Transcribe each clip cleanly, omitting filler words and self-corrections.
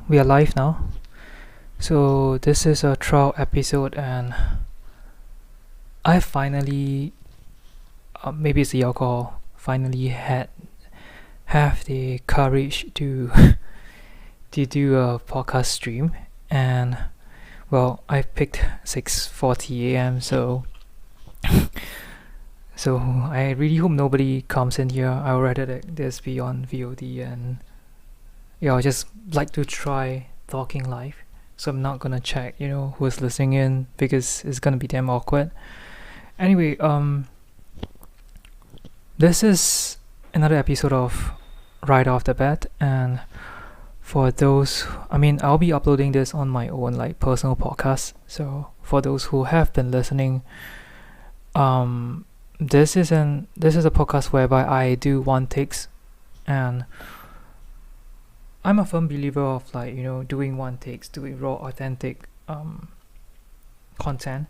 we are live now. So this is a trial episode, and I finally, maybe it's the alcohol, finally have the courage to to do a podcast stream, and well, I picked 6:40 a.m. So I really hope nobody comes in here. I would rather that this be on VOD, and yeah, I just like to try talking live. So I'm not gonna check, who's listening in because it's gonna be damn awkward. Anyway, this is another episode of Right Off the Bat, and for those, I'll be uploading this on my own like personal podcast. So for those who have been listening, this is a podcast whereby I do one takes, and I'm a firm believer of doing one takes, doing raw, authentic content,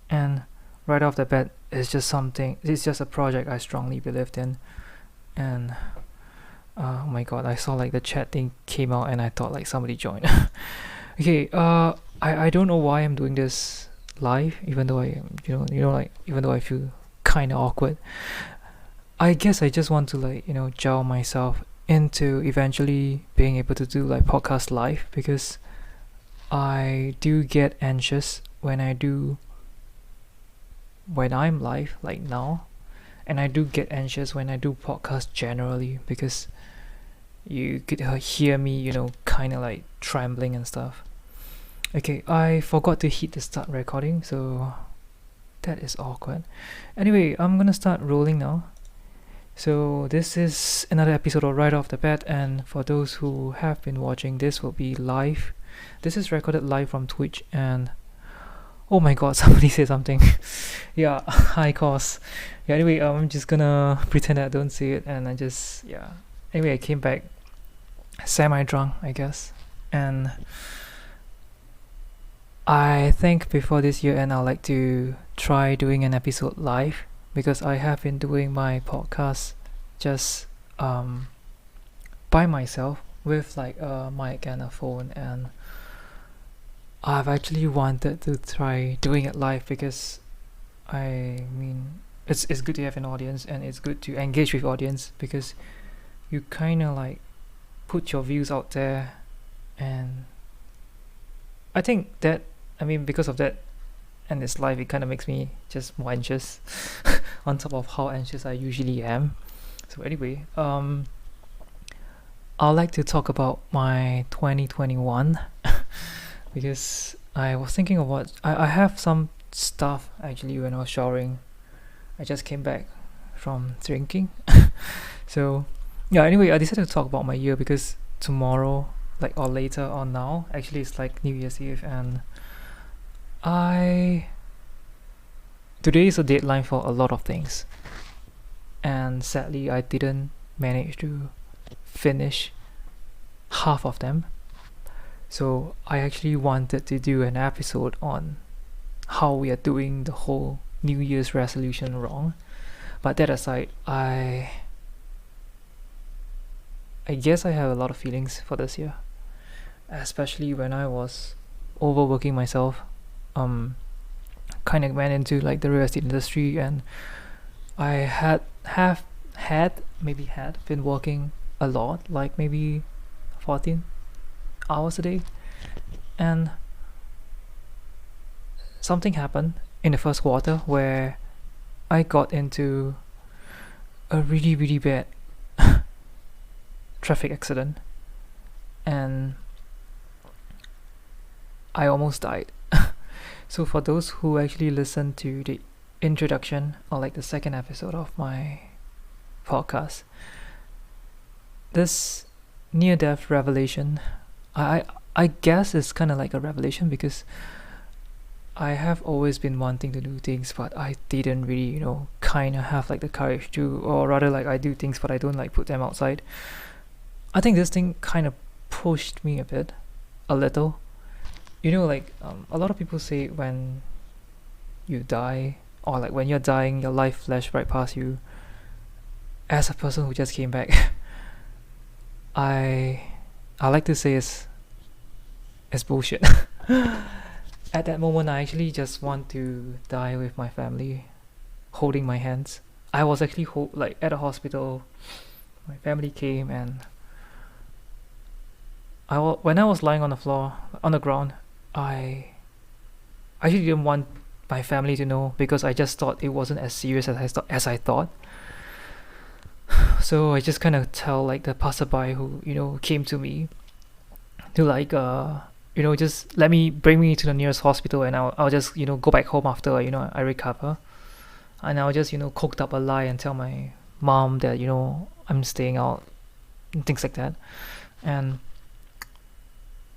and right off the bat, it's just a project I strongly believed in, and oh my god, I saw like the chat thing came out, and I thought like somebody joined. Okay, I don't know why I'm doing this live, even though even though I feel kind of awkward. I guess I just want to gel myself into eventually being able to do like podcast live, because I do get anxious when I'm live like now, and I do get anxious when I do podcast generally, because you could hear me kind of like trembling and stuff. Okay, I forgot to hit the start recording, so that is awkward. Anyway, I'm gonna start rolling now. So this is another episode of Right Off the Bat, and for those who have been watching, this will be live. This is recorded live from Twitch, and oh my god, somebody said something. Yeah, high cost. Yeah, anyway, I'm just gonna pretend I don't see it, and Anyway, I came back semi-drunk, I guess, and I think before this year end, I'd like to try doing an episode live, because I have been doing my podcast just by myself with like a mic and a phone, and I've actually wanted to try doing it live, because it's good to have an audience, and it's good to engage with audience, because you kind of like put your views out there, and I think that because of that, and it's live, it kind of makes me just more anxious on top of how anxious I usually am. So anyway, I'd like to talk about my 2021 because I was thinking of what I have some stuff actually when I was showering. I just came back from drinking. So yeah, anyway, I decided to talk about my year because tomorrow, or later on now, actually it's like New Year's Eve, and today is a deadline for a lot of things, and sadly I didn't manage to finish half of them. So I actually wanted to do an episode on how we are doing the whole New Year's resolution wrong. But that aside, I guess I have a lot of feelings for this year, especially when I was overworking myself. Kind of went into like the real estate industry, and I had been working a lot, like maybe 14 hours a day, and something happened in the first quarter where I got into a really really bad traffic accident, and I almost died. So for those who actually listened to the introduction, or like the second episode of my podcast, this near-death revelation, I guess it's kind of like a revelation, because I have always been wanting to do things, but I didn't really kind of have like the courage to, or rather like I do things but I don't like put them outside. I think this thing kind of pushed me a little. A lot of people say when you die, or like when you're dying, your life flashed right past you. As a person who just came back, I like to say is is bullshit. At that moment, I actually just want to die with my family, holding my hands. I was actually like at a hospital. My family came, and when I was lying on the floor, on the ground, I actually didn't want my family to know because I just thought it wasn't as serious as I thought. So I just kind of tell like the passerby who came to me to like just bring me to the nearest hospital, and I'll just go back home after I recover, and I'll just cooked up a lie and tell my mom that I'm staying out and things like that. And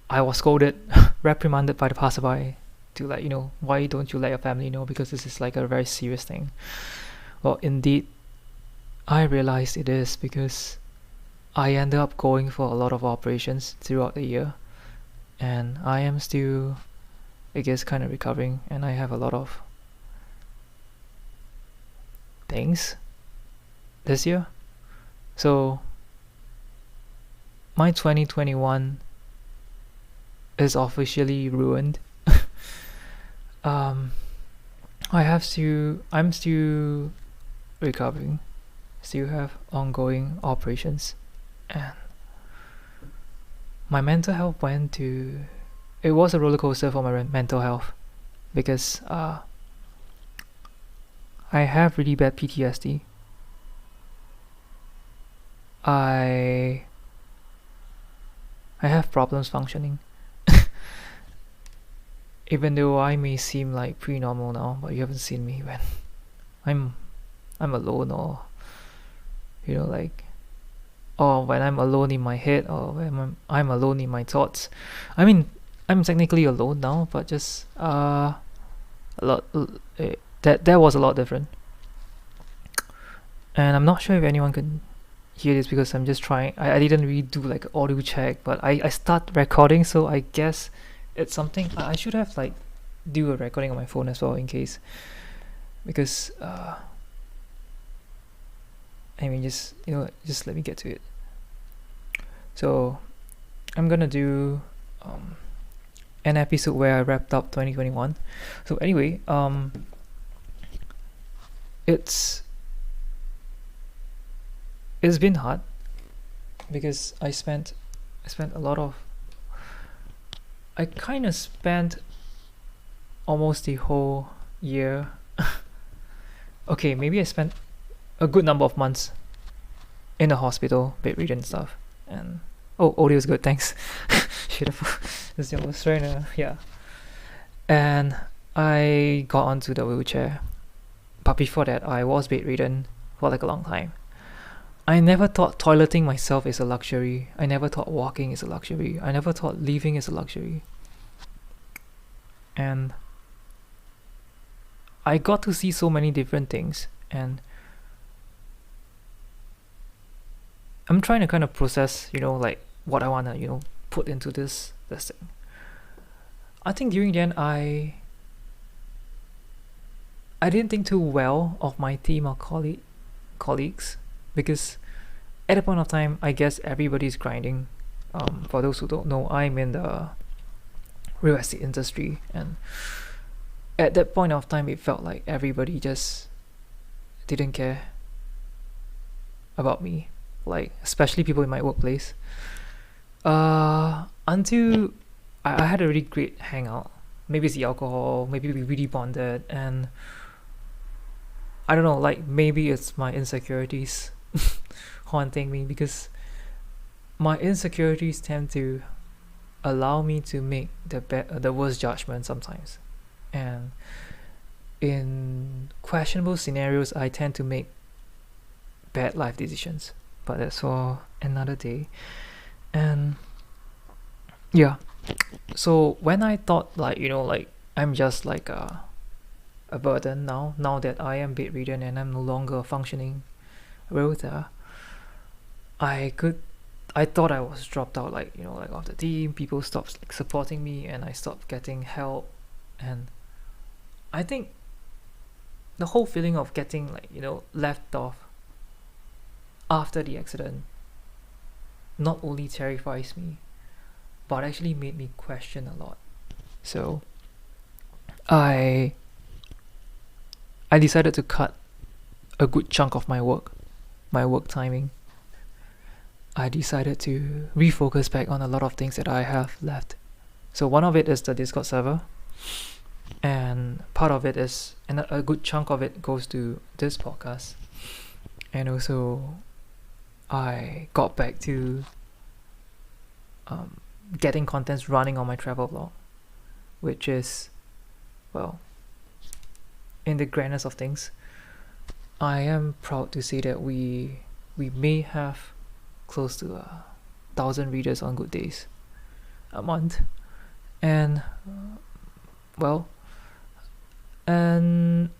I was scolded, reprimanded by the passerby to like why don't you let your family know, because this is like a very serious thing. Well, indeed, I realized it is, because I ended up going for a lot of operations throughout the year, and I am still, I guess, kind of recovering, and I have a lot of things this year. So my 2021 is officially ruined. I'm still recovering, still have ongoing operations, and my mental health it was a roller coaster for my mental health, because I have really bad PTSD. I have problems functioning. Even though I may seem like pretty normal now, but you haven't seen me when I'm alone, or or when I'm alone in my head, or when I'm alone in my thoughts. I mean, I'm technically alone now, but just a lot that was a lot different. And I'm not sure if anyone can hear this, because I'm just trying. I didn't really do like audio check, but I start recording, so I guess it's something. I should have like do a recording on my phone as well, in case, because I mean, just let me get to it. So I'm gonna do an episode where I wrapped up 2021. So anyway, it's been hard, because I spent a lot of, I kind of spent almost the whole year. Okay, maybe I spent a good number of months in the hospital, bedridden and stuff. And audio is good, thanks. Should have. This was trying to, yeah. And I got onto the wheelchair, but before that, I was bedridden for like a long time. I never thought toileting myself is a luxury. I never thought walking is a luxury. I never thought leaving is a luxury. And I got to see so many different things, and I'm trying to kind of process, like what I want to, put into this thing. I think during then I didn't think too well of my team or colleagues, because at the point of time, I guess everybody's grinding. For those who don't know, I'm in the real estate industry, and at that point of time, it felt like everybody just didn't care about me, like especially people in my workplace. Until I had a really great hangout. Maybe it's the alcohol, maybe we really bonded, and I don't know, like maybe it's my insecurities haunting me, because my insecurities tend to allow me to make the worst judgment sometimes, and in questionable scenarios I tend to make bad life decisions, but that's for another day. And yeah, so when I thought like I'm just like a burden now that I am bedridden and I'm no longer a functioning realtor, I thought I was dropped out, like off the team. People stopped like supporting me, and I stopped getting help. And I think the whole feeling of getting like left off after the accident not only terrifies me, but actually made me question a lot. So I decided to cut a good chunk of my work timing. I decided to refocus back on a lot of things that I have left. So one of it is the Discord server, and part of it is, and a good chunk of it goes to this podcast. And also, I got back to getting contents running on my travel vlog, which is, well, in the grandness of things, I am proud to say that we may have close to 1,000 readers on good days a month, and well, and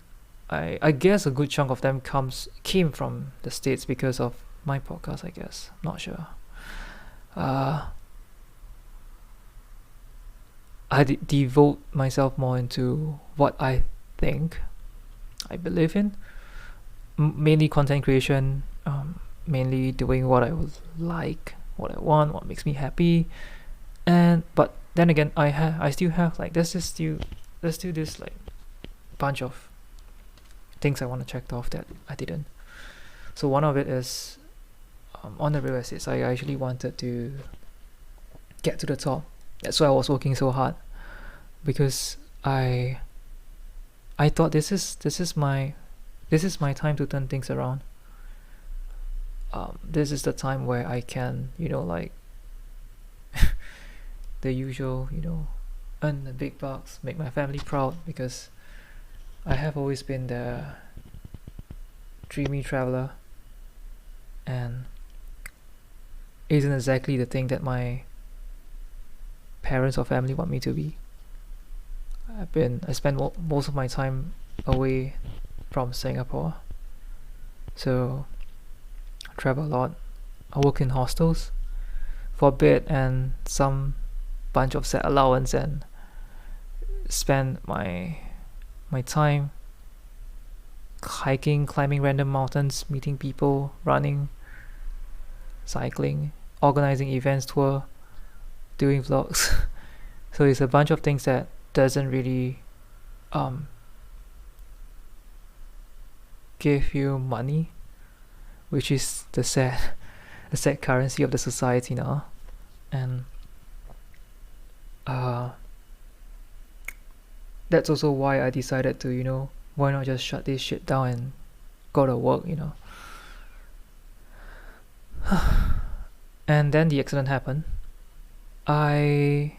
I guess a good chunk of them came from the States because of my podcast, I guess. Not sure. I devote myself more into what I think I believe in, mainly content creation, mainly doing what I would like, what I want, what makes me happy. And but then again, I still have like there's still this like bunch of things I want to check off that I didn't. So one of it is on the real estate. I actually wanted to get to the top. That's why I was working so hard, because I thought this is my time to turn things around. This is the time where I can, like the usual, earn the big bucks, make my family proud, because I have always been the dreamy traveler, and isn't exactly the thing that my parents or family want me to be. I spend most of my time away from Singapore, so I travel a lot. I work in hostels for a bit and some bunch of set allowance, and spend my time hiking, climbing random mountains, meeting people, running, cycling, organizing events, tour, doing vlogs. So it's a bunch of things that doesn't really give you money, which is the sad currency of the society now. And that's also why I decided to, why not just shut this shit down and go to work, And then the accident happened. I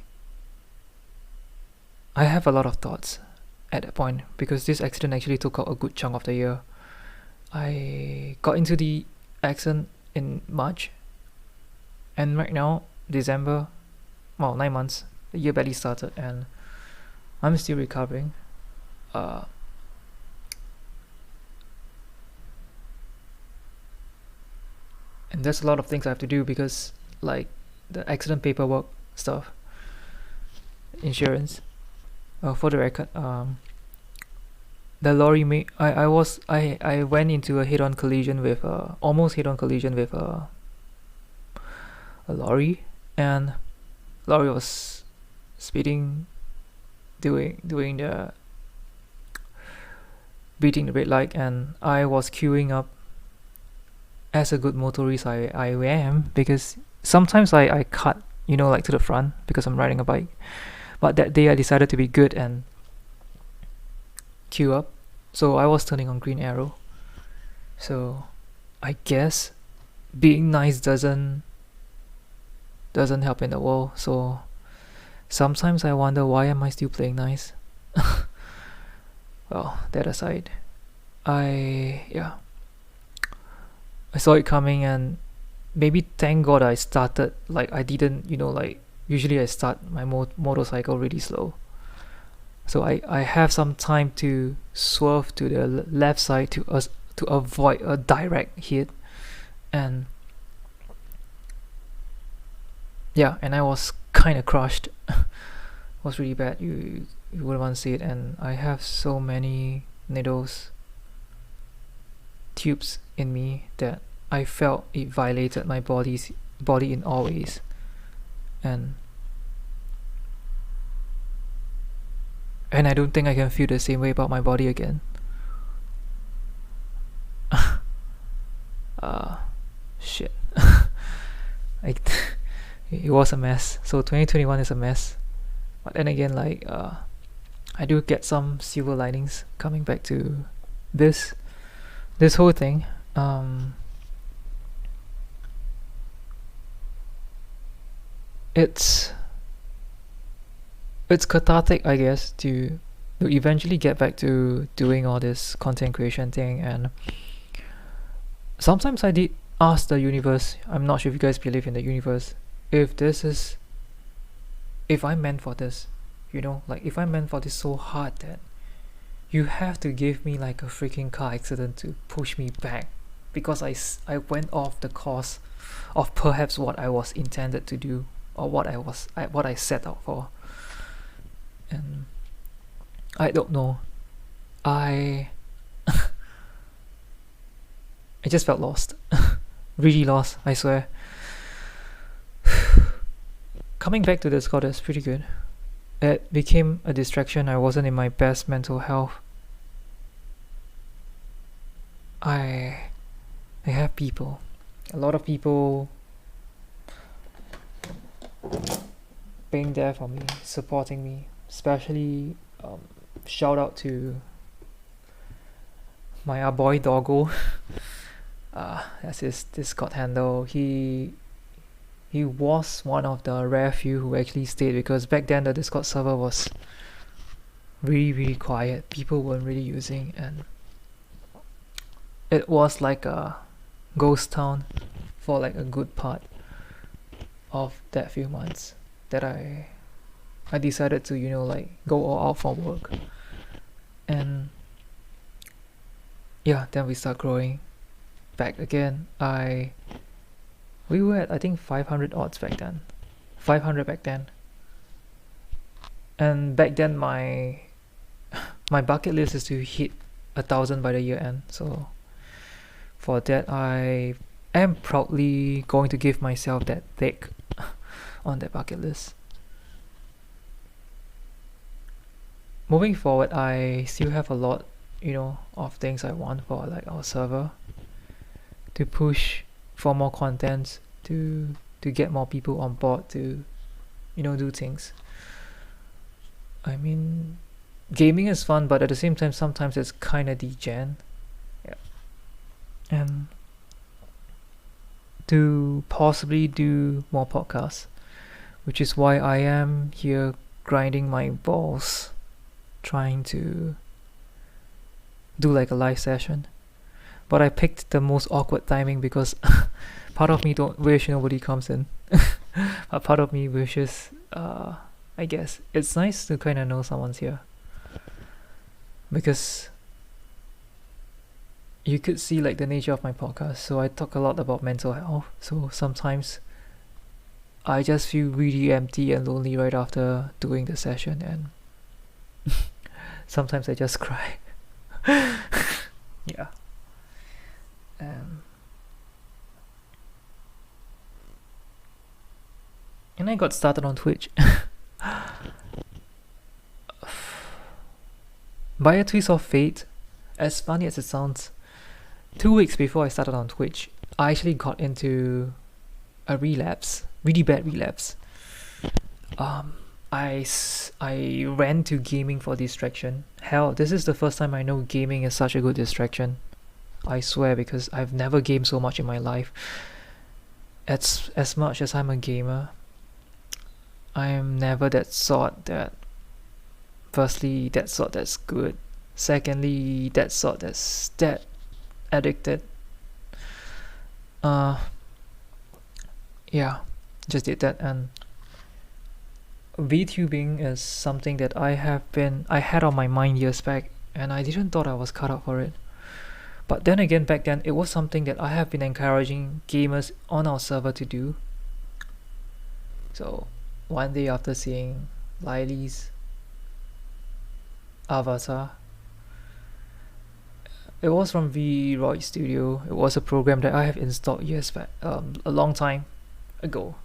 have a lot of thoughts at that point, because this accident actually took out a good chunk of the year. I got into the accident in March, and right now, December, 9 months, the year barely started, and I'm still recovering. And there's a lot of things I have to do, because like the accident paperwork stuff, insurance. For the record, the lorry I went into a head-on collision with almost head-on collision with a lorry, and lorry was speeding, doing the beating the red light, and I was queuing up. As a good motorist I am, because sometimes I cut, like to the front because I'm riding a bike. But that day I decided to be good and queue up. So I was turning on green arrow. So I guess being nice doesn't help in the world. So sometimes I wonder, why am I still playing nice? Well, that aside, I saw it coming, and maybe thank God I started, like I didn't, like usually I start my motorcycle really slow. So I have some time to swerve to the left side to avoid a direct hit, and and I was kind of crushed. It was really bad. You wouldn't want to see it, and I have so many needles, tubes in me, that I felt it violated my body in all ways. And and I don't think I can feel the same way about my body again. Shit. Like, it was a mess. So 2021 is a mess. But then again, like, I do get some silver linings coming back to this whole thing. It's cathartic, I guess, to eventually get back to doing all this content creation thing. And sometimes I did ask the universe, I'm not sure if you guys believe in the universe, if I'm meant for this, like if I'm meant for this so hard that you have to give me like a freaking car accident to push me back, because I went off the course of perhaps what I was intended to do, or what I set out for. And I don't know, I just felt lost. Really lost, I swear. Coming back to Discord is pretty good. It became a distraction. I wasn't in my best mental health. I have people, a lot of people being there for me, supporting me, especially shout out to my boy Doggo. That's his Discord handle. He was one of the rare few who actually stayed, because back then the Discord server was really, really quiet. People weren't really using, and it was like a ghost town for like a good part of that few months that I decided to, like go all out for work. And yeah, then we start growing back again. We were at, I think, 500 odds back then. 500 back then. And back then my bucket list is to hit 1,000 by the year end. So for that, I am proudly going to give myself that tick on that bucket list. Moving forward, I still have a lot, of things I want for like our server, to push for more content, to get more people on board, to do things. I mean, gaming is fun, but at the same time sometimes it's kind of degen. Yeah. And to possibly do more podcasts, which is why I am here grinding my balls trying to do like a live session. But I picked the most awkward timing, because part of me don't wish nobody comes in. But part of me wishes, I guess it's nice to kind of know someone's here, because you could see like the nature of my podcast. So I talk a lot about mental health. So sometimes I just feel really empty and lonely right after doing the session, and sometimes I just cry. Yeah. And I got started on Twitch. By a twist of fate, as funny as it sounds, 2 weeks before I started on Twitch, I actually got into a relapse, really bad relapse. I ran to gaming for distraction. Hell, this is the first time I know gaming is such a good distraction. I swear, because I've never gamed so much in my life. As much as I'm a gamer, I am never that sort that, firstly, that sort that's good. Secondly, that sort that's that addicted. Yeah, just did that. And VTubing is something that I had on my mind years back, and I didn't thought I was cut out for it. But then again, back then, it was something that I have been encouraging gamers on our server to do. So one day, after seeing Lily's avatar, it was from V-Roid Studio. It was a program that I have installed years back, a long time ago.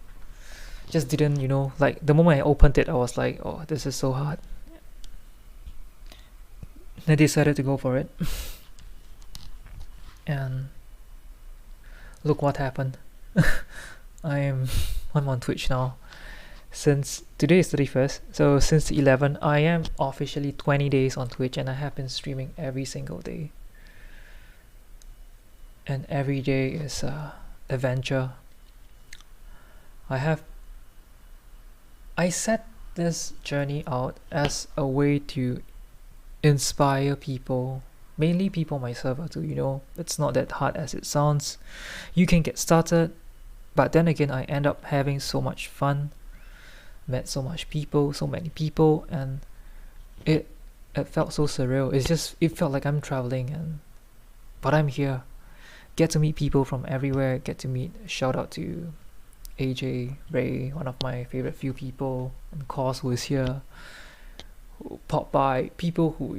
Just didn't, like the moment I opened it, I was like, oh, this is so hard. I decided to go for it. And look what happened. I'm on Twitch now since today is 31st, so since 11 I am officially 20 days on Twitch, and I have been streaming every single day, and every day is a adventure. I set this journey out as a way to inspire people, mainly people my server too. It's not that hard as it sounds. You can get started, but then again I end up having so much fun, met so many people, and it felt so surreal. It felt like I'm traveling, but I'm here. Get to meet people from everywhere. Shout out to AJ, Ray, one of my favorite few people, and Cos, who is here, who popped by, people who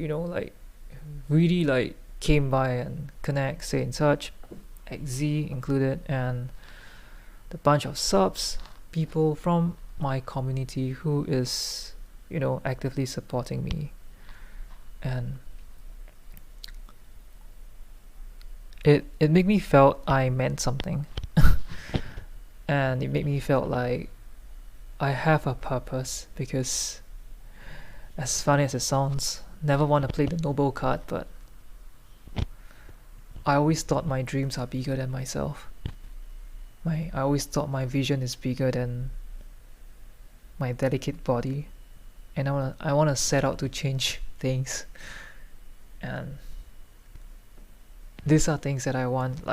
really came by and connect, stay in touch, XZ included, and the bunch of subs, people from my community who is actively supporting me. And it made me felt I meant something. And it made me felt like I have a purpose, because as funny as it sounds, never want to play the noble card, but I always thought my dreams are bigger than myself. I always thought my vision is bigger than my delicate body, and I wanna set out to change things. And these are things that I want,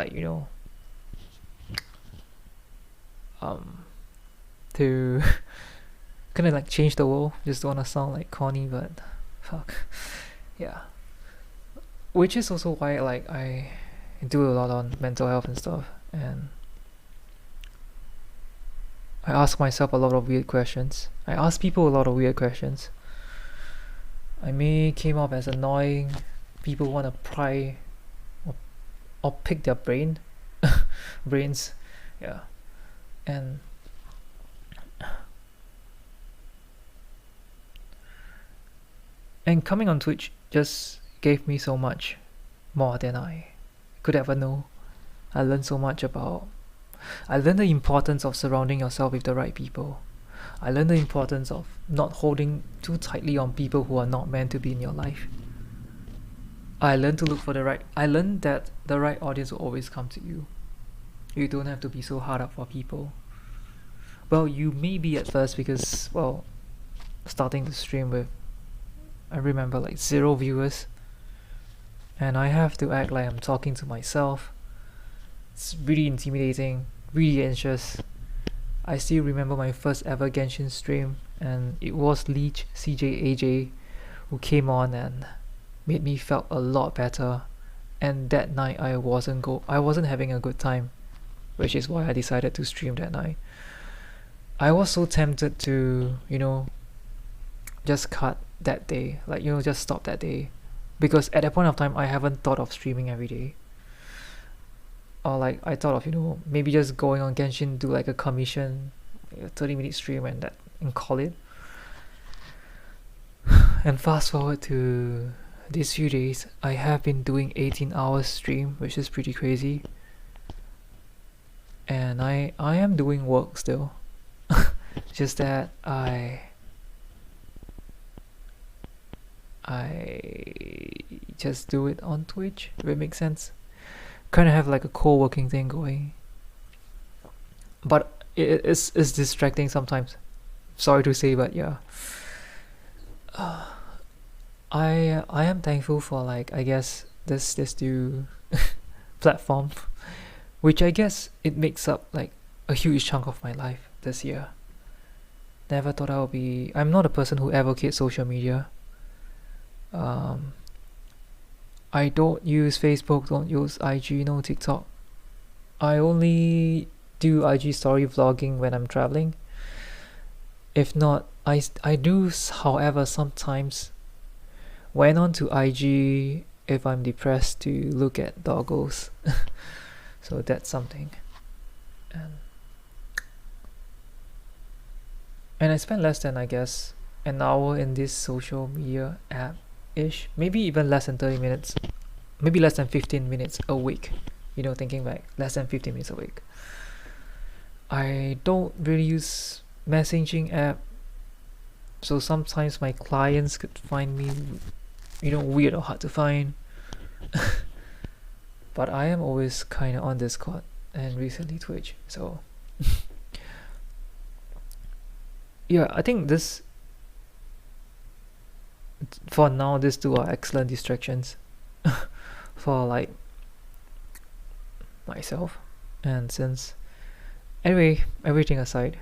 to kind of change the world. Just don't wanna sound corny, but fuck, yeah. Which is also why I do a lot on mental health and stuff, and I ask myself a lot of weird questions. I ask people a lot of weird questions. I may came off as annoying. People want to pry or pick their brains, yeah. And coming on Twitch just gave me so much more than I could ever know. I learned the importance of surrounding yourself with the right people. I learned the importance of not holding too tightly on people who are not meant to be in your life. I learned that the right audience will always come to you. You don't have to be so hard up for people. Well, you may be at first, because, starting to stream with, I remember 0 viewers, and I have to act like I'm talking to myself. It's really intimidating, really anxious. I still remember my first ever Genshin stream, and it was Leech, CJ, AJ who came on and made me felt a lot better. And that night I wasn't having a good time, which is why I decided to stream that night. I was so tempted to just cut that day, just stop that day, because at that point of time I haven't thought of streaming every day. Or I thought of maybe just going on Genshin, do a commission, a 30-minute stream, and call it. And fast forward to these few days, I have been doing 18 hours stream, which is pretty crazy. And I am doing work still. Just that I just do it on Twitch, if it makes sense. Kind of have a co-working thing going, but it's distracting sometimes. Sorry to say, but yeah. I am thankful for I guess this new platform, which I guess it makes up a huge chunk of my life this year. Never thought I'm not a person who advocates social media. I don't use Facebook, don't use IG, no TikTok. I only do IG story vlogging when I'm traveling. If not, I do, however, sometimes went on to IG if I'm depressed to look at doggos. So that's something. And I spend less than, I guess, an hour in this social media app ish, maybe even less than 30 minutes, maybe less than 15 minutes a week. Thinking back, less than 15 minutes a week. I don't really use messaging app, so sometimes my clients could find me, weird or hard to find. But I am always kind of on Discord and recently Twitch, so yeah, I think this, for now, these two are excellent distractions for like myself. And since, anyway, everything aside,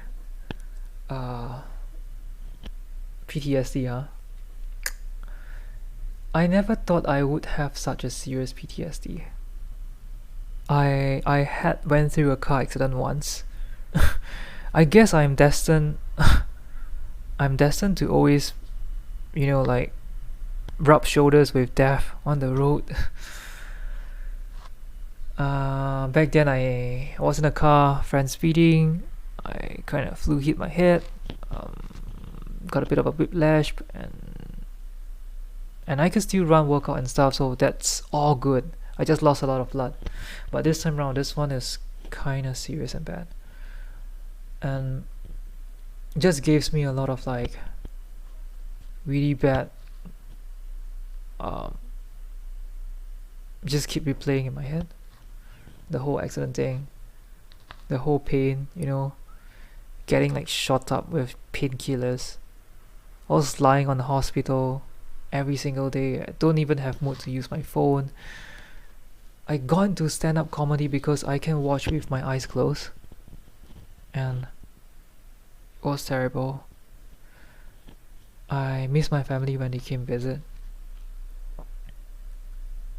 PTSD, huh? I never thought I would have such a serious PTSD. I had went through a car accident once. I guess I'm destined to always, like rub shoulders with death on the road. Back then I was in a car, friend speeding. I kind of hit my head, got a bit of a whiplash, and I could still run, workout and stuff, so that's all good. I just lost a lot of blood, but this time around, this one is kind of serious and bad, and just gives me a lot of like really bad, just keep replaying in my head, the whole accident thing, the whole pain, getting like shot up with painkillers. I was lying on the hospital every single day. I don't even have mood to use my phone. I got into stand-up comedy because I can watch with my eyes closed, and it was terrible. I missed my family when they came visit,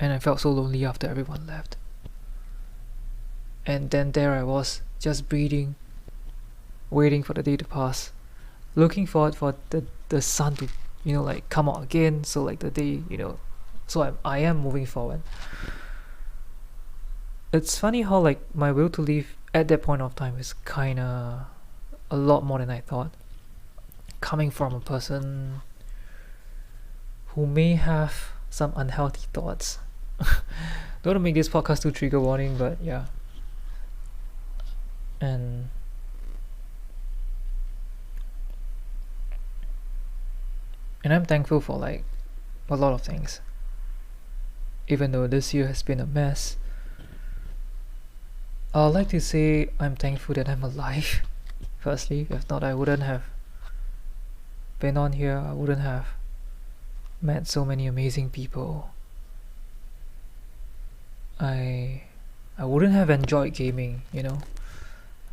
and I felt so lonely after everyone left. And then there I was, just breathing, waiting for the day to pass, looking forward for the sun to like come out again, so like the day, so I am moving forward. It's funny how like my will to live at that point of time is kinda a lot more than I thought, coming from a person who may have some unhealthy thoughts. Don't want to make this podcast too trigger warning, but yeah. And I'm thankful for like a lot of things, even though this year has been a mess. I'd like to say I'm thankful that I'm alive. Firstly, if not, I wouldn't have been on here. I wouldn't have met so many amazing people. I wouldn't have enjoyed gaming,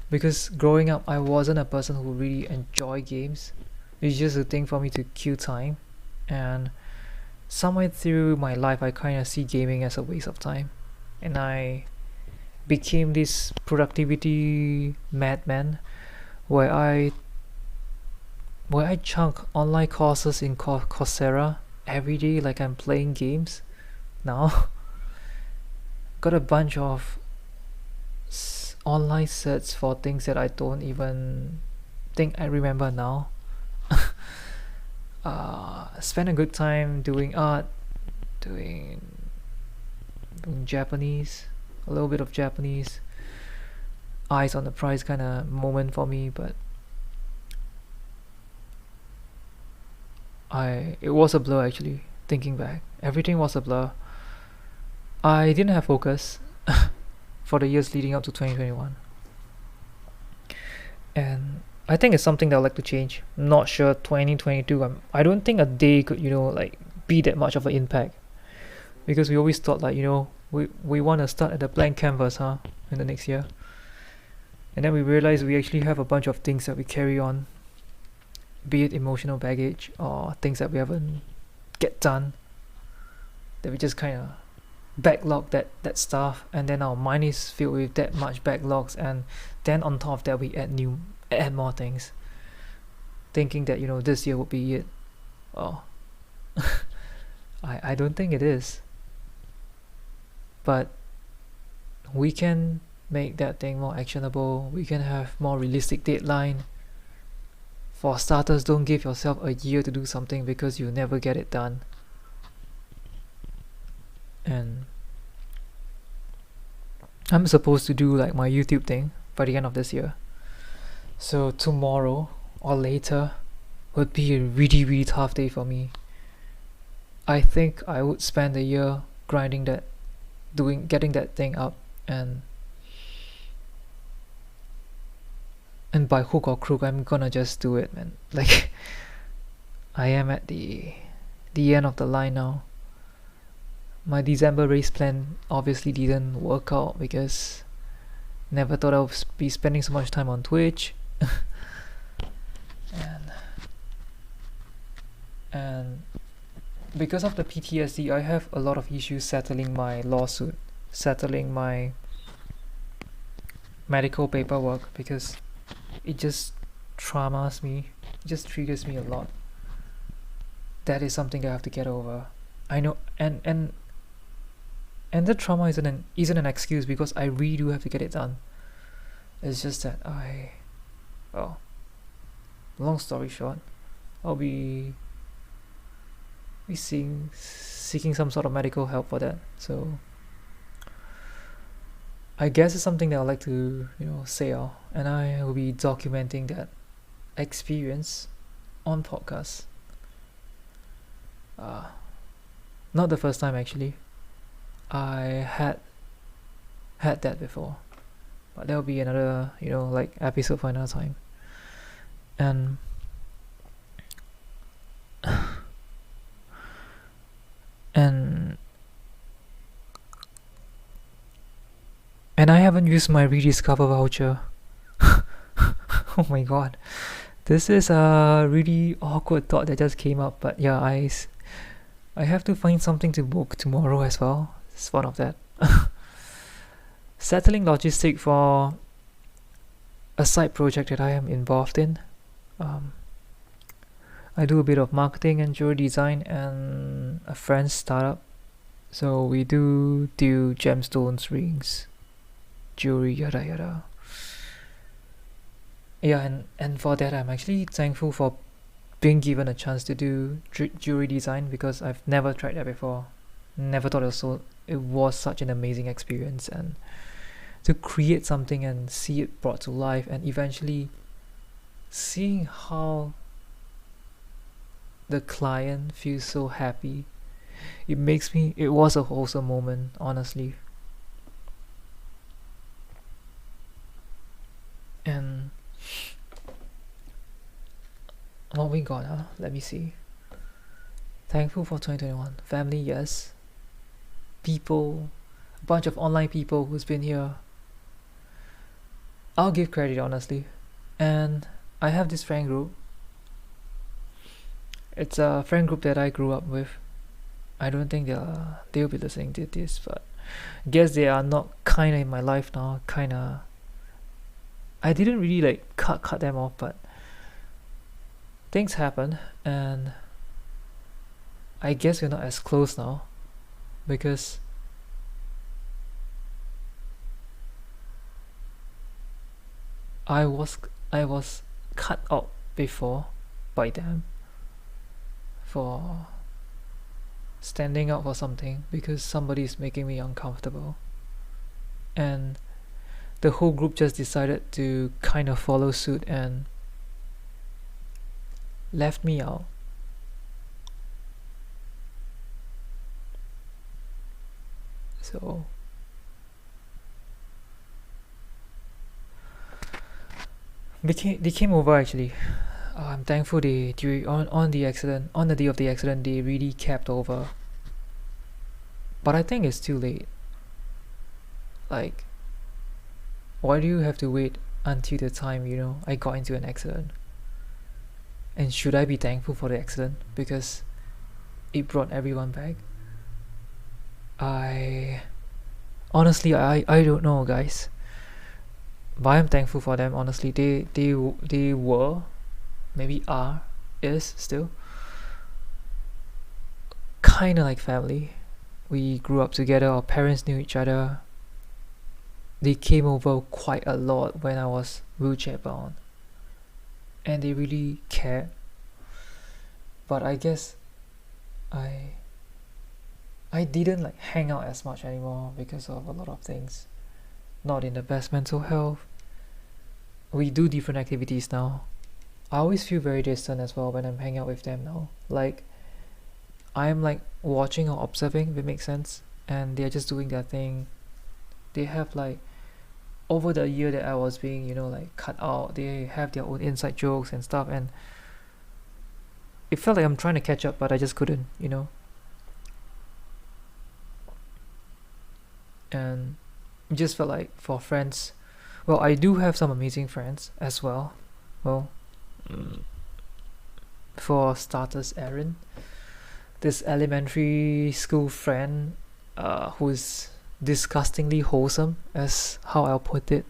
because growing up I wasn't a person who really enjoyed games. It's just a thing for me to kill time, and somewhere through my life I kind of see gaming as a waste of time, and I became this productivity madman where I chunk online courses in Coursera every day like I'm playing games now. Got a bunch of online certs for things that I don't even think I remember now. Spend a good time doing art, doing Japanese, a little bit of Japanese, eyes on the prize kind of moment for me, but it was a blur actually. Thinking back, everything was a blur. I didn't have focus for the years leading up to 2021, and I think it's something that I'd like to change. Not sure 2022. I don't think a day could like be that much of an impact, because we always thought like we want to start at a blank canvas, in the next year, and then we realize we actually have a bunch of things that we carry on, be it emotional baggage or things that we haven't get done, that we just kind of backlog that stuff, and then our mind is filled with that much backlogs, and then on top of that we add more things, thinking that this year would be it. Oh, I don't think it is, but we can make that thing more actionable. We can have more realistic deadline. For starters, don't give yourself a year to do something because you'll never get it done. and I'm supposed to do like my YouTube thing by the end of this year. So tomorrow or later would be a really, really tough day for me. I think I would spend a year grinding that, getting that thing up, and by hook or crook, I'm gonna just do it, man. Like, I am at the end of the line now. My December race plan obviously didn't work out because never thought I would be spending so much time on Twitch. and because of the PTSD, I have a lot of issues settling my lawsuit, settling my medical paperwork, because it just traumas me, it just triggers me a lot. That is something I have to get over. I know, and the trauma isn't an excuse, because I really do have to get it done. It's just that well, long story short, I'll be seeking some sort of medical help for that. So I guess it's something that I'd like to, say out, and I will be documenting that experience on podcast. Not the first time, actually. I had that before, but there'll be another, episode for another time. And and I haven't used my rediscover voucher. Oh my god, this is a really awkward thought that just came up. But yeah, I have to find something to book tomorrow as well. It's one of that. Settling logistic for a side project that I am involved in. I do a bit of marketing and jewelry design and a friend's startup. So we do gemstones, rings, jewelry, yada yada. Yeah, and for that, I'm actually thankful for being given a chance to do jewelry design, because I've never tried that before. Never thought it was such an amazing experience, and to create something and see it brought to life, and eventually seeing how the client feels so happy, it was a wholesome moment, honestly. And what we got, let me see. Thankful for 2021. Family, yes. People, a bunch of online people who's been here. I'll give credit, honestly. And I have this friend group. It's a friend group that I grew up with. I don't think they'll be listening to this, but I guess they are not kinda in my life now. Kinda, I didn't really cut them off, but things happen, and I guess we're not as close now, because I was cut out before by them for standing up for something, because somebody is making me uncomfortable, and the whole group just decided to kind of follow suit and left me out. So they came over, actually. I'm thankful on the accident, on the day of the accident, they really kept over. But I think it's too late. Like, why do you have to wait until the time I got into an accident? And should I be thankful for the accident because it brought everyone back? Honestly, I don't know, guys. But I'm thankful for them. Honestly, they were, maybe is still kind of like family. We grew up together. Our parents knew each other. They came over quite a lot when I was wheelchair bound, and they really cared. But I guess I I didn't like hang out as much anymore because of a lot of things. Not in the best mental health. We do different activities now. I always feel very distant as well when I'm hanging out with them now. Like I'm like watching or observing, if it makes sense, and they're just doing their thing. They have like over the year that I was being, like cut out, they have their own inside jokes and stuff, and it felt like I'm trying to catch up, but I just couldn't. And it just felt like for friends, well, I do have some amazing friends as well. Well, for starters, Aaron, this elementary school friend, who's disgustingly wholesome, as how I'll put it.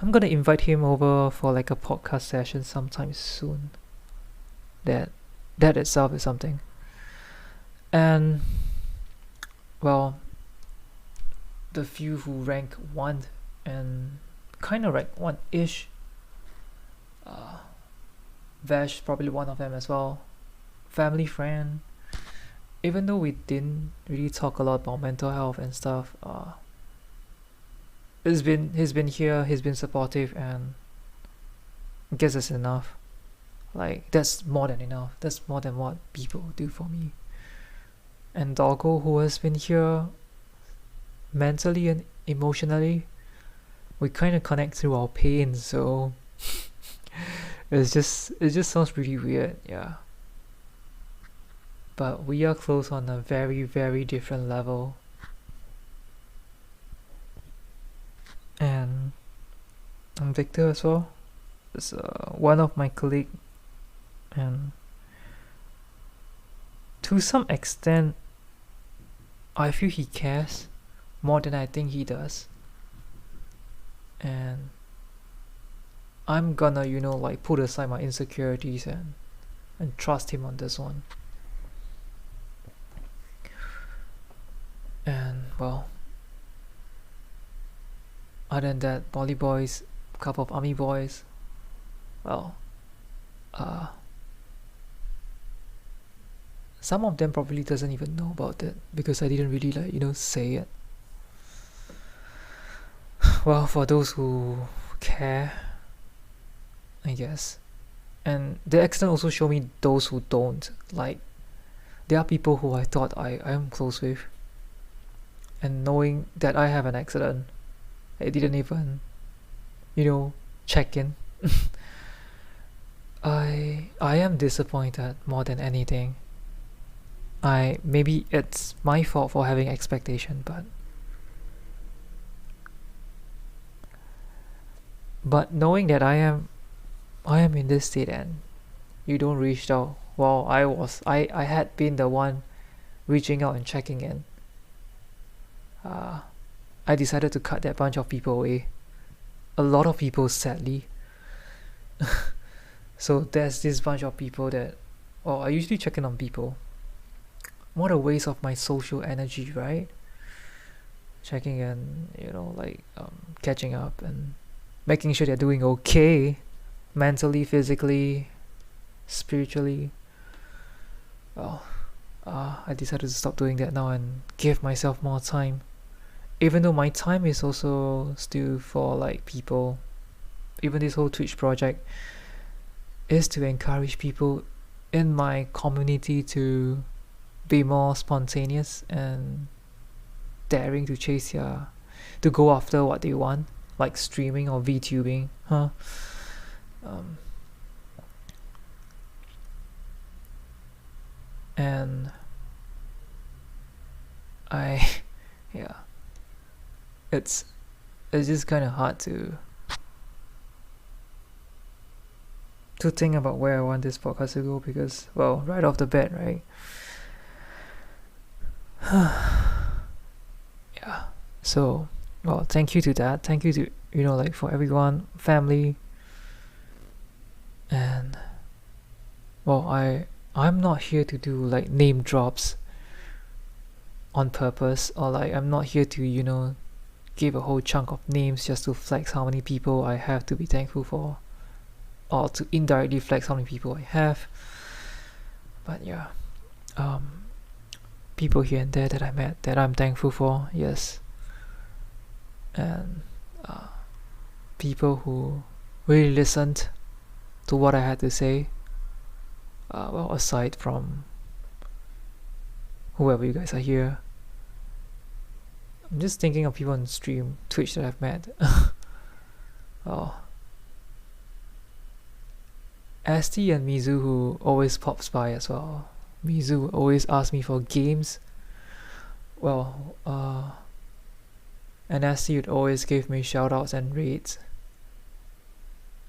I'm gonna invite him over for like a podcast session sometime soon. That itself is something. And well, the few who rank 1 and kind of rank 1-ish, Vash probably one of them as well. Family friend. Even though we didn't really talk a lot about mental health and stuff, he's been here, he's been supportive, and I guess that's enough. Like that's more than enough. That's more than what people do for me. And Doggo, who has been here mentally and emotionally, we kind of connect through our pain, so it just sounds pretty weird, yeah. But we are close on a very, very different level. And I'm Victor as well. It's one of my colleague, and to some extent, I feel he cares more than I think he does. And I'm gonna, like put aside my insecurities and trust him on this one. And well, other than that, Poly boys, couple of army boys, well, some of them probably doesn't even know about it because I didn't really say it. Well, for those who care, I guess. And the accident also showed me those who don't. Like, there are people who I thought I am close with, and knowing that I have an accident, I didn't even, check in. I am disappointed more than anything. Maybe it's my fault for having expectation, but knowing that I am in this state and you don't reach out, well, I had been the one reaching out and checking in. I decided to cut that bunch of people away. A lot of people, sadly. So there's this bunch of people that, well, I usually check in on people. What a waste of my social energy, right? Checking in, catching up and making sure they're doing okay, mentally, physically, spiritually. Well, I decided to stop doing that now and give myself more time. Even though my time is also still for like people, even this whole Twitch project is to encourage people in my community to be more spontaneous and daring to to go after what they want, like streaming or VTubing, and yeah, it's just kind of hard to think about where I want this podcast to go because, well, right off the bat, right? Yeah. So, well, thank you to that. Thank you to for everyone, family, and well, I'm not here to do like name drops on purpose, or like I'm not here to give a whole chunk of names just to flex how many people I have to be thankful for, or to indirectly flex how many people I have. But yeah, people here and there that I met that I'm thankful for, yes. And people who really listened to what I had to say. Well, aside from whoever you guys are here, I'm just thinking of people on stream, Twitch that I've met. Oh, Asti and Mizu, who always pops by as well. Mizu always asks me for games. Well, and Asti would always give me shoutouts and raids,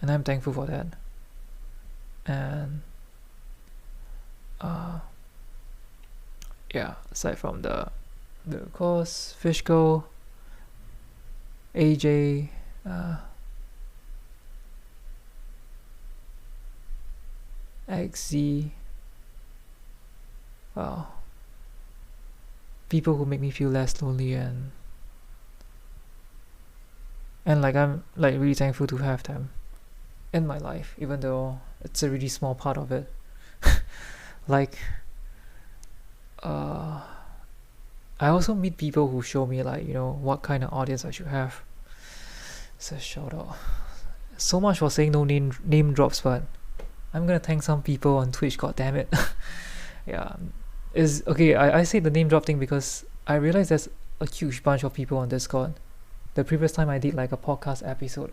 and I'm thankful for that. And yeah, aside from the course, Fishko, AJ, XZ, well, people who make me feel less lonely, and like I'm like really thankful to have them in my life, even though it's a really small part of it. Like I also meet people who show me, like, what kind of audience I should have. So shout out. So much for saying no name drops, but I'm gonna thank some people on Twitch, god damn it. Yeah. Is okay, I say the name drop thing because I realized there's a huge bunch of people on Discord. The previous time I did like a podcast episode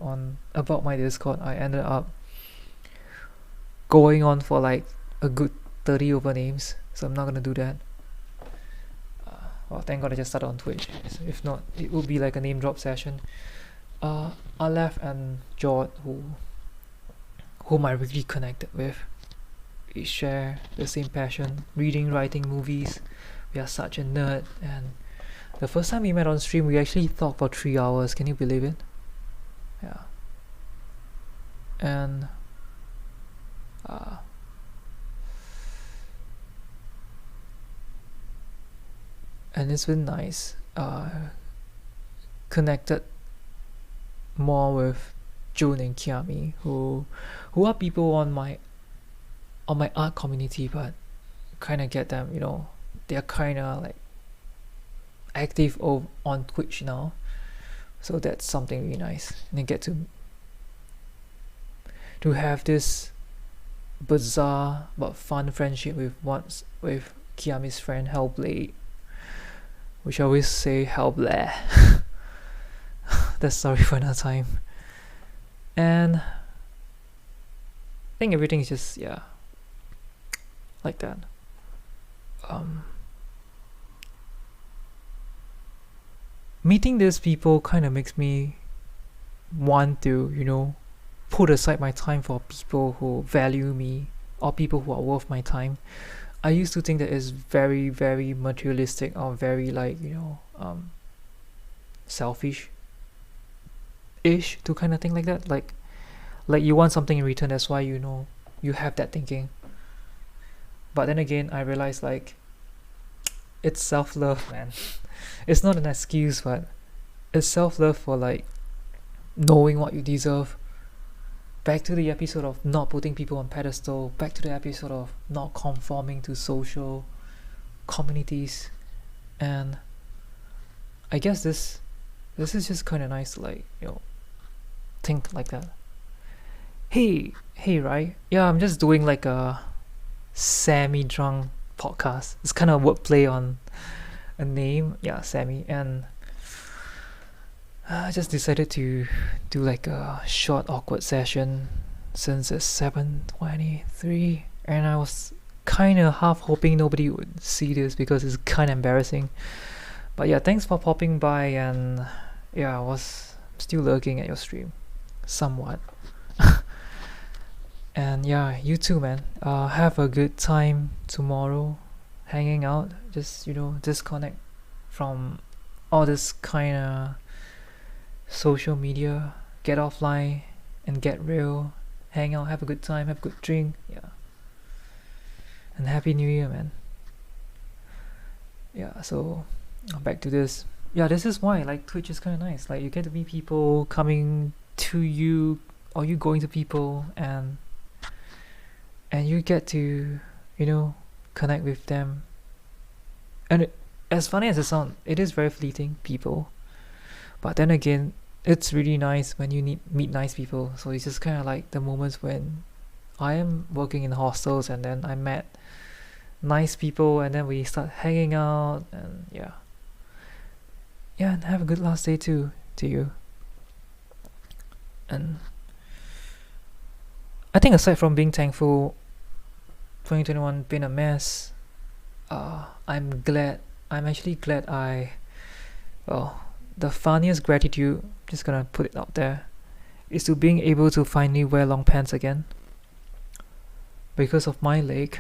about my Discord, I ended up going on for like a good 30 over names, so I'm not gonna do that. Well, thank god I just started on Twitch. So if not, it would be like a name drop session. Aleph and Jord, whom I really connected with. We share the same passion, reading, writing, movies. We are such a nerd, and the first time we met on stream, we actually talked for 3 hours. Can you believe it? Yeah. And it's been nice. Connected more with June and Kiami, who are people on my art community, but kind of get them, they're kind of like active on Twitch now, so that's something really nice. And I get to have this bizarre but fun friendship with Kiami's friend Hellblade, which I always say Hellblade. That's sorry for another time. And I think everything is just like that. Meeting these people kind of makes me want to, put aside my time for people who value me or people who are worth my time. I used to think that it's very, very materialistic or very like, selfish-ish to kind of think like that. Like you want something in return, that's why you have that thinking. But then again, I realized like it's self-love, man. It's not an excuse, but it's self-love for like knowing what you deserve. Back to the episode of not putting people on pedestal, back to the episode of not conforming to social communities. And I guess this is just kind of nice to like, think like that. Hey, right? Yeah, I'm just doing like a semi-drunk podcast. It's kind of wordplay on a name. Yeah, Sammy. And I just decided to do like a short awkward session since it's 7:23, and I was kind of half hoping nobody would see this because it's kind of embarrassing. But yeah, thanks for popping by, and yeah, I was still lurking at your stream somewhat. And yeah, you too, man. Have a good time tomorrow hanging out. Just disconnect from all this kind of social media, get offline and get real, hang out, have a good time, have a good drink. Yeah, and happy new year, man. Yeah, so back to this. Yeah, this is why like Twitch is kind of nice. Like you get to meet people coming to you, or you going to people, and you get to connect with them. as funny as it sounds, it is very fleeting, people. But then again, it's really nice when you meet nice people. So it's just kind of like the moments when I am working in hostels and then I met nice people and then we start hanging out, and and have a good last day too to you. And I think aside from being thankful, 2021 been a mess. I'm actually glad the funniest gratitude, just gonna put it out there, is to being able to finally wear long pants again. Because of my leg,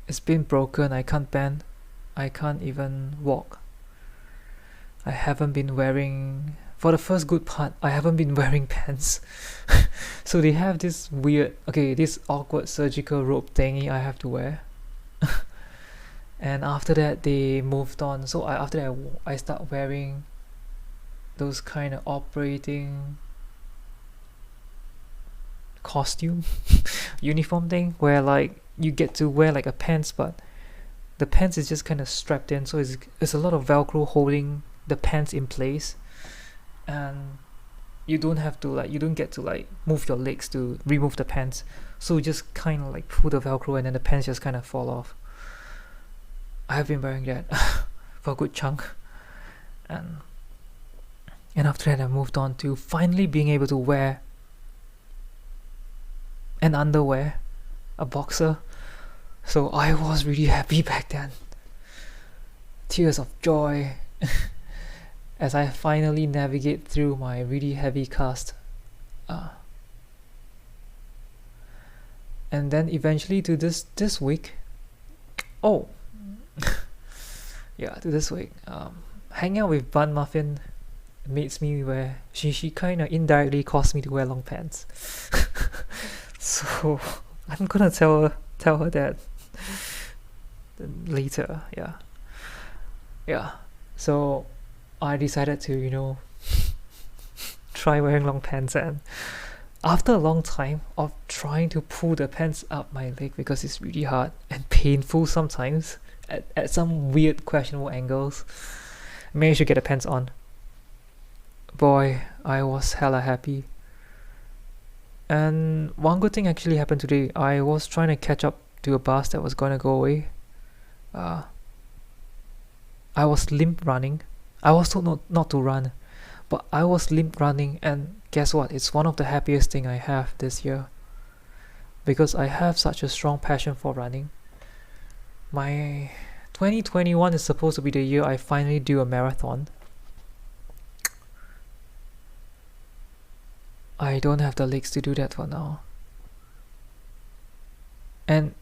it's been broken. I can't bend. I can't even walk. I haven't been wearing, for the first good part, I haven't been wearing pants. So they have this this awkward surgical robe thingy I have to wear. And after that they moved on. So after that I start wearing those kind of operating costume uniform thing, where like you get to wear like a pants, but the pants is just kind of strapped in, so it's a lot of velcro holding the pants in place, and you don't get to like move your legs to remove the pants, so you just kind of like pull the velcro and then the pants just kind of fall off. I have been wearing that for a good chunk, and after that I moved on to finally being able to wear an underwear, a boxer. So I was really happy back then. Tears of joy as I finally navigate through my really heavy cast. And then eventually to this week. To this week. Hanging out with Bun Muffin makes me wear. She kind of indirectly caused me to wear long pants. So I'm gonna tell her that later. So I decided to try wearing long pants, and after a long time of trying to pull the pants up my leg, because it's really hard and painful sometimes at some weird questionable angles, I managed to get the pants on. Boy, I was hella happy. And one good thing actually happened today. I was trying to catch up to a bus that was gonna go away. I was limp running. I was told not to run, but I was limp running, and guess what? It's one of the happiest thing I have this year, because I have such a strong passion for running. My 2021 is supposed to be the year I finally do a marathon. I don't have the legs to do that for now. And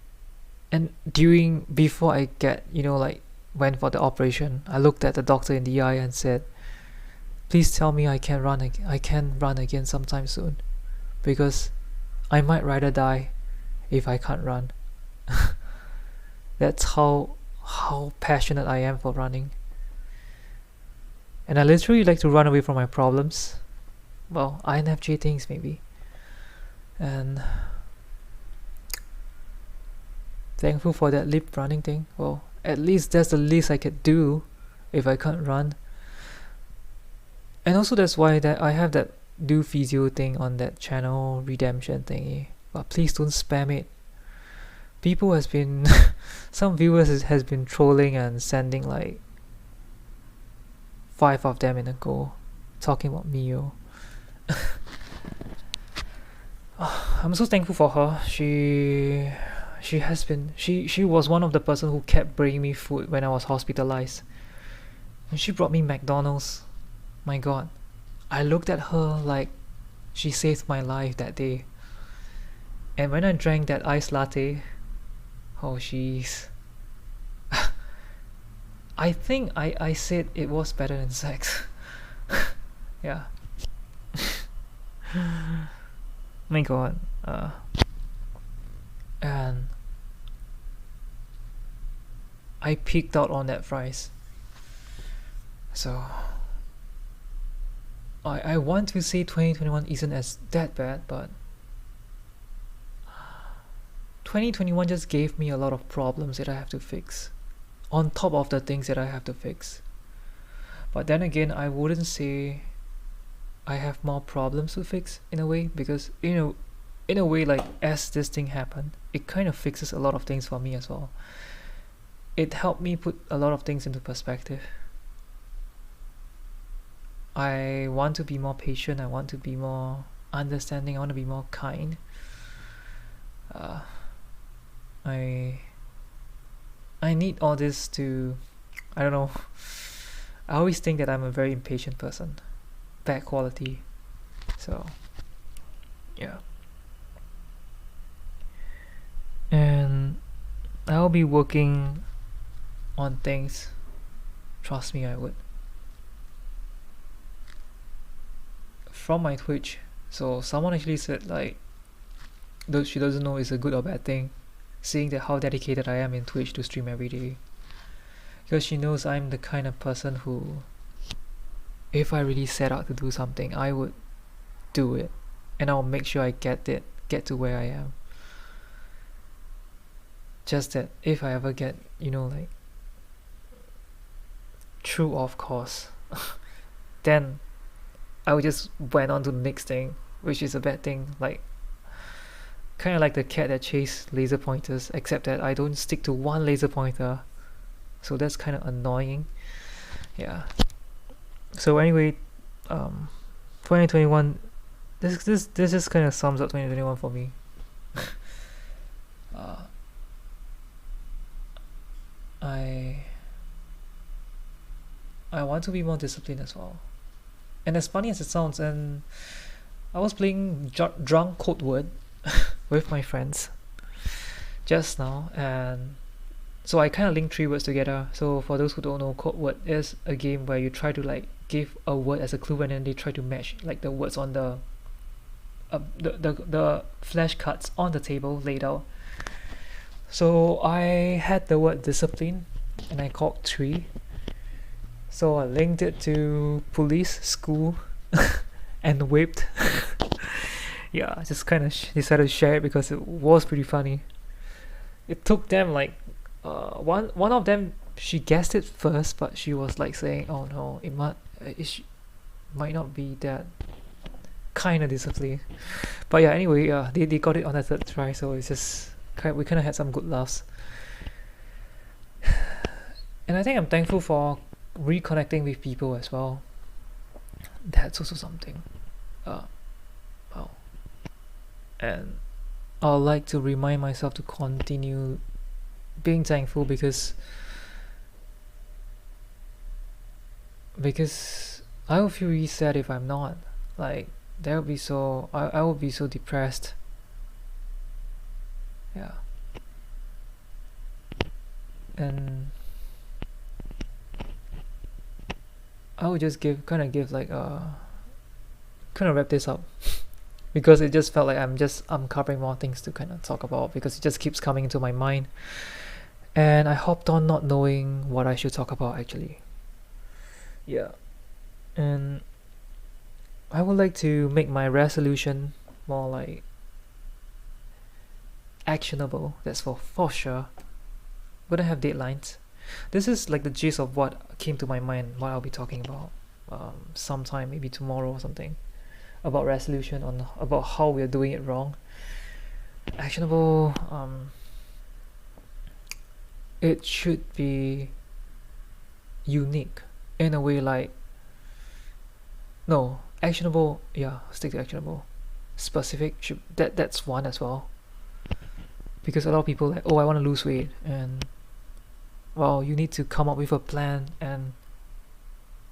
before I went for the operation, I looked at the doctor in the eye and said, please tell me I can run again sometime soon, because I might rather die if I can't run. That's how passionate I am for running. And I literally like to run away from my problems. Well, INFJ things maybe. And thankful for that lip running thing. Well, at least that's the least I could do if I can't run. And also that's why that I have that do physio thing on that channel redemption thingy. But please don't spam it. People has been some viewers has been trolling and sending like 5 of them in a go talking about Mio. I'm so thankful for her. She was one of the person who kept bringing me food when I was hospitalized, and she brought me McDonald's. My god, I looked at her like she saved my life that day. And when I drank that iced latte, oh jeez, I think I said it was better than sex. Yeah. My god. And I peaked out on that fries. So I want to say 2021 isn't as that bad, but 2021 just gave me a lot of problems that I have to fix. on top of the things that I have to fix. But then again, I wouldn't say I have more problems to fix in a way, because in a way, like, as this thing happened, it kind of fixes a lot of things for me as well. It helped me put a lot of things into perspective. I want to be more patient, I want to be more understanding, I want to be more kind. I need all this to, I don't know, I always think that I'm a very impatient person, bad quality. So yeah, and I'll be working on things, trust me, I would, from my Twitch. So someone actually said, like, though she doesn't know it's a good or bad thing, seeing that how dedicated I am in Twitch to stream every day, because she knows I'm the kind of person who, if I really set out to do something, I would do it, and I'll make sure I get to where I am. Just that if I ever get, like, true off course, then I would just went on to the next thing, which is a bad thing. Like, kind of like the cat that chase laser pointers, except that I don't stick to one laser pointer, so that's kind of annoying. Yeah. So anyway, 2021. This just kind of sums up 2021 for me. I want to be more disciplined as well. And as funny as it sounds, and I was playing Drunk Code Word with my friends just now, and so I kind of linked 3 words together. So for those who don't know, Code Word is a game where you try to, like, give a word as a clue, and then they try to match, like, the words on the flashcards on the table laid out. So I had the word discipline, and I called 3. So I linked it to police, school, and whipped. Yeah, I just kind of decided to share it because it was pretty funny. It took them, like, one of them, she guessed it first, but she was like saying, "Oh no, it might not be that kind of discipline." But yeah, anyway, they got it on the 3rd try, so it's just we kind of had some good laughs. And I think I'm thankful for reconnecting with people as well. That's also something. Wow. And I'd like to remind myself to continue being thankful, because I would feel really sad if I'm not. Like, I would be so depressed. Yeah. And I would just kind of wrap this up because it just felt like I'm uncovering more things to kind of talk about, because it just keeps coming into my mind, and I hopped on not knowing what I should talk about actually. Yeah. And I would like to make my resolution more, like, actionable. That's for sure. I'm gonna have deadlines. This is like the gist of what came to my mind, what I'll be talking about sometime, maybe tomorrow or something, about resolution, about how we're doing it wrong. Actionable, it should be unique in a way, like, no, actionable, yeah, stick to actionable. Specific, that's one as well, because a lot of people like, oh, I want to lose weight, and well, you need to come up with a plan and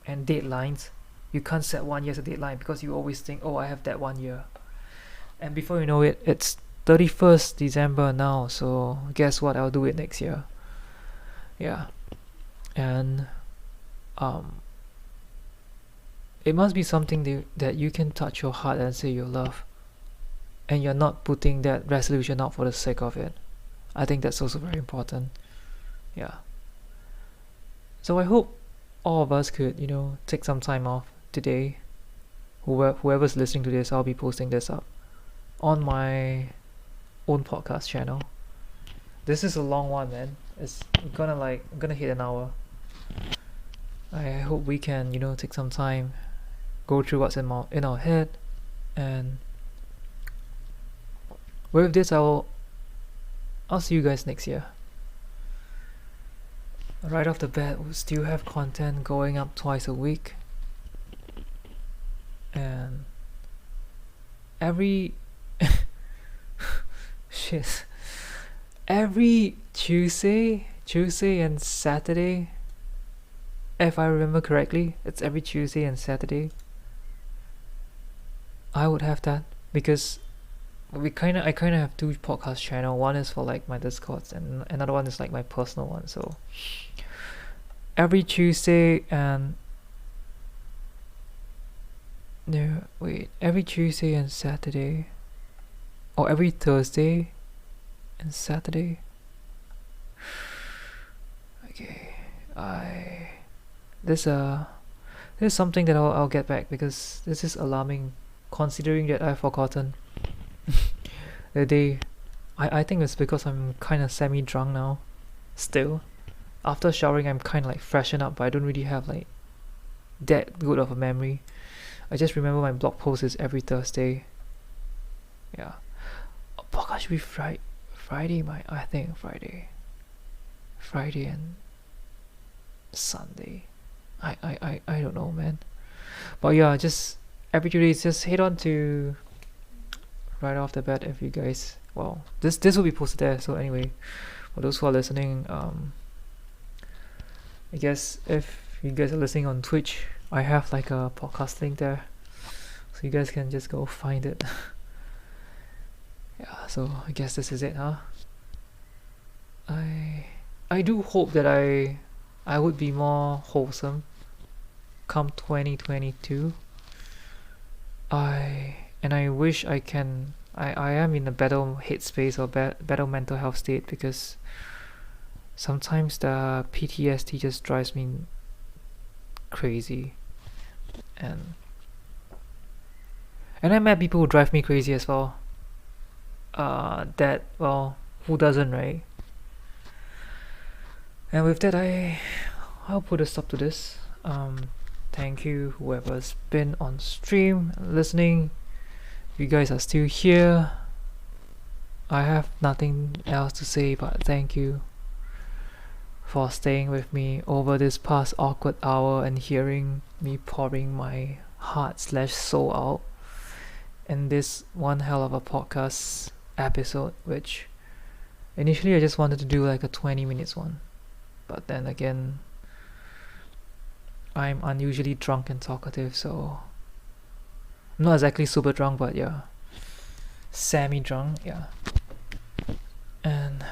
deadlines. You can't set 1 year as a deadline, because you always think, oh, I have that 1 year, and before you know it, it's 31st December now, so guess what, I'll do it next year. Yeah. And it must be something that you can touch your heart and say you love, and you're not putting that resolution out for the sake of it. I think that's also very important. Yeah. So I hope all of us could, take some time off today. Whoever's listening to this, I'll be posting this up on my own podcast channel. this is a long one, man. It's gonna hit an hour. I hope we can, take some time, go through what's in our head, and with this, I'll see you guys next year. Right off the bat, we'll still have content going up twice a week, and every shit, every Tuesday and Saturday, if I remember correctly, it's every Tuesday and Saturday. I would have that because I kind of have two podcast channel. One is for like my Discords, and another one is like my personal one. So every Tuesday and every Tuesday and Saturday, or every Thursday and Saturday. Okay, this is something that I'll get back, because this is alarming, considering that I've forgotten the day. I think it's because I'm kind of semi-drunk now. Still, after showering, I'm kind of like freshen up, but I don't really have like that good of a memory. I just remember my blog post is every Thursday. Yeah, podcast should be Friday. I think Friday and Sunday. I don't know, man. But yeah, just every 2 days, just head on to right off the bat. If you guys, well, this will be posted there. So anyway, for those who are listening, I guess if you guys are listening on Twitch, I have like a podcast link there, so you guys can just go find it. Yeah, so I guess this is it, huh? I do hope that I would be more wholesome come 2022. I wish I am in a better headspace or better mental health state, because sometimes the PTSD just drives me crazy, and I met people who drive me crazy as well. Who doesn't, right? And with that, I'll put a stop to this. Thank you whoever's been on stream listening. If you guys are still here, I have nothing else to say but thank you for staying with me over this past awkward hour and hearing me pouring my heart/soul out in this one hell of a podcast episode, which initially I just wanted to do like a 20 minutes one, but then again, I'm unusually drunk and talkative, so I'm not exactly super drunk, but yeah, semi-drunk, yeah. And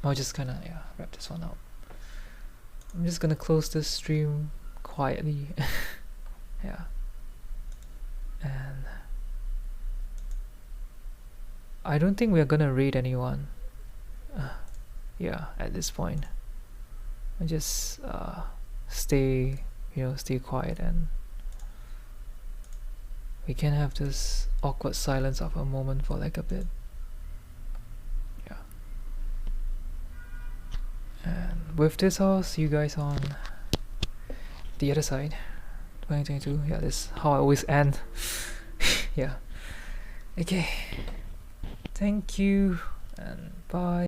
I'll just kinda wrap this one up. I'm just gonna close this stream quietly. Yeah. And I don't think we're gonna raid anyone. Yeah, at this point. I just stay quiet, and we can have this awkward silence of a moment for like a bit. Yeah. And with this, I'll see you guys on the other side. 2022. Yeah, this is how I always end. Yeah. Okay. Thank you and bye.